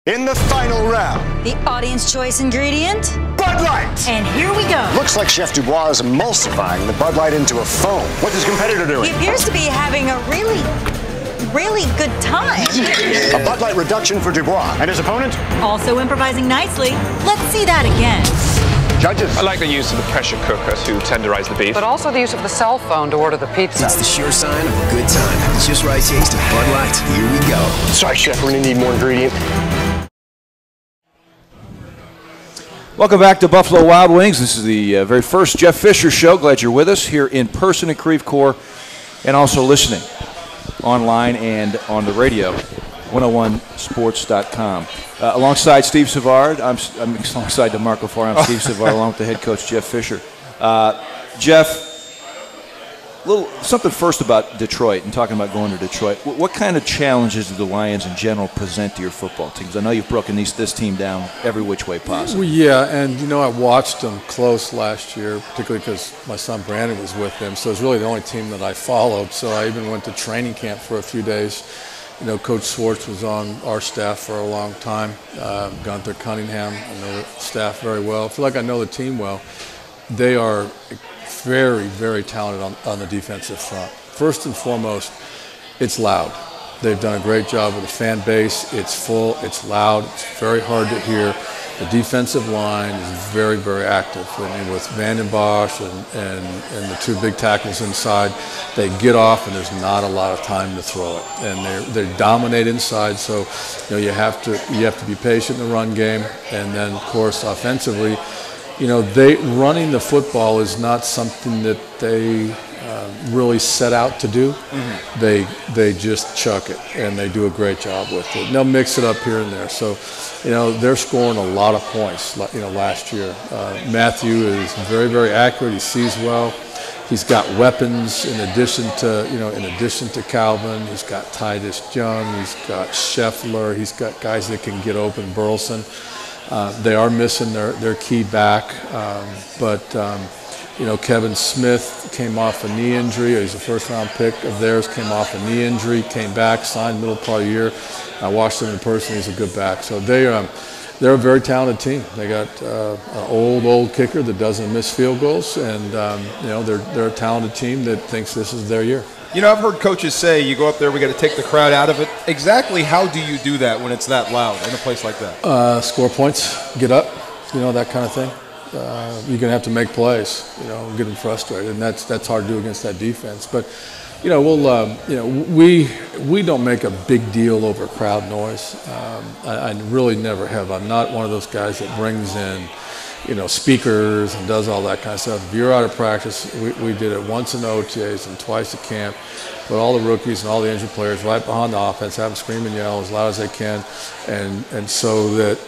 In the final round, the audience choice ingredient? Bud Light! And here we go. Looks like Chef Dubois is emulsifying the Bud Light into a foam. What's his competitor doing? He appears to be having a really good time. A Bud Light reduction for Dubois. And his opponent? Also improvising nicely. Let's see that again. Judges. I like the use of the pressure cooker to tenderize the beef. But also the use of the cell phone to order the pizza. It's the sure sign of a good time. It's just right taste of Bud Light. Here we go. Sorry, Chef, we're gonna need more ingredient. Welcome back to Buffalo Wild Wings. This is the very first Jeff Fisher Show. Glad you're with us here in person at Creve Coeur and also listening online and on the radio, 101sports.com. Alongside Steve Savard, I'm alongside DeMarco Farr. I'm Steve Savard, along with the head coach, Jeff Fisher. Jeff, something first about Detroit and talking about going to Detroit. What kind of challenges do the Lions in general present to your football teams? I know you've broken this team down every which way possible. Well, yeah, and I watched them close last year, particularly because my son Brandon was with them. So it's really the only team that I followed. So I even went to training camp for a few days. Coach Swartz was on our staff for a long time. Gunther Cunningham, I know the staff very well. I feel like I know the team well. They are very, very talented on the defensive front. First and foremost, it's loud. They've done a great job with the fan base. It's full, it's loud, it's very hard to hear. The defensive line is very, very active. And with Vanden Bosch and the two big tackles inside, they get off and there's not a lot of time to throw it. And they dominate inside, so you have to be patient in the run game. And then, of course, offensively, they running the football is not something that they really set out to do. Mm-hmm. They just chuck it, and they do a great job with it. And they'll mix it up here and there. So, they're scoring a lot of points. Last year, Matthew is very, very accurate. He sees well. He's got weapons in addition to Calvin. He's got Titus Young. He's got Scheffler. He's got guys that can get open. Burleson. They are missing their key back, but Kevin Smith came off a knee injury. He's a first-round pick of theirs, came off a knee injury, came back, signed middle part of the year. I watched him in person. He's a good back. So they're a very talented team. They got an old kicker that doesn't miss field goals, and they're a talented team that thinks this is their year. I've heard coaches say you go up there, we got to take the crowd out of it. Exactly how do you do that when it's that loud in a place like that? Score points, get up, that kind of thing. You're going to have to make plays, get them frustrated, and that's hard to do against that defense. But, we don't make a big deal over crowd noise. I really never have. I'm not one of those guys that brings in speakers and does all that kind of stuff. If you're out of practice, we did it once in OTAs and twice at camp. Put all the rookies and all the injured players right behind the offense, have them scream and yell as loud as they can, and so that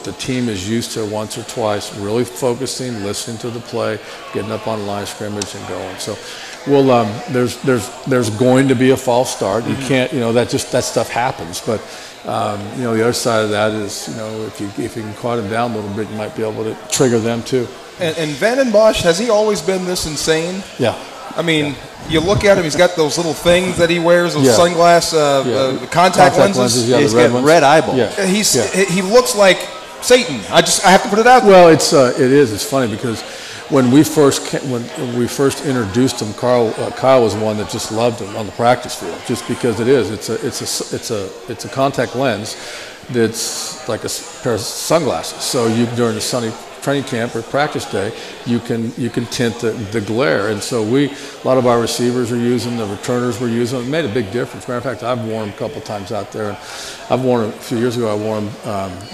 the team is used to once or twice really focusing, listening to the play, getting up on the line of scrimmage and going. So, there's going to be a false start. You can't, that stuff happens, but. The other side of that is, if you can quiet them down a little bit, you might be able to trigger them too. And Vanden Bosch, has he always been this insane? Yeah. I mean, you look at him, he's got those little things that he wears, those sunglass contact lenses. Yeah, he's got red eyeball. Yeah. He looks like Satan. I have to put it out there. Well, it's funny because when we first introduced him, Kyle was one that just loved him on the practice field, just because it's a contact lens that's like a pair of sunglasses. So during the sunny training camp or practice day, you can tint the glare, and so a lot of our receivers are using, the returners were using. It made a big difference. Matter of fact, I've worn them a couple times out there, and I've worn them a few years ago. I wore them.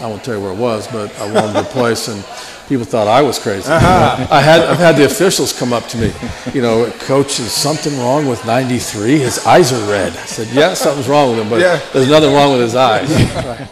I won't tell you where it was, but I wore them to a place and. People thought I was crazy. I've had the officials come up to me. Coach, is something wrong with 93? His eyes are red. I said, yeah, something's wrong with him, but there's nothing wrong with his eyes. Right.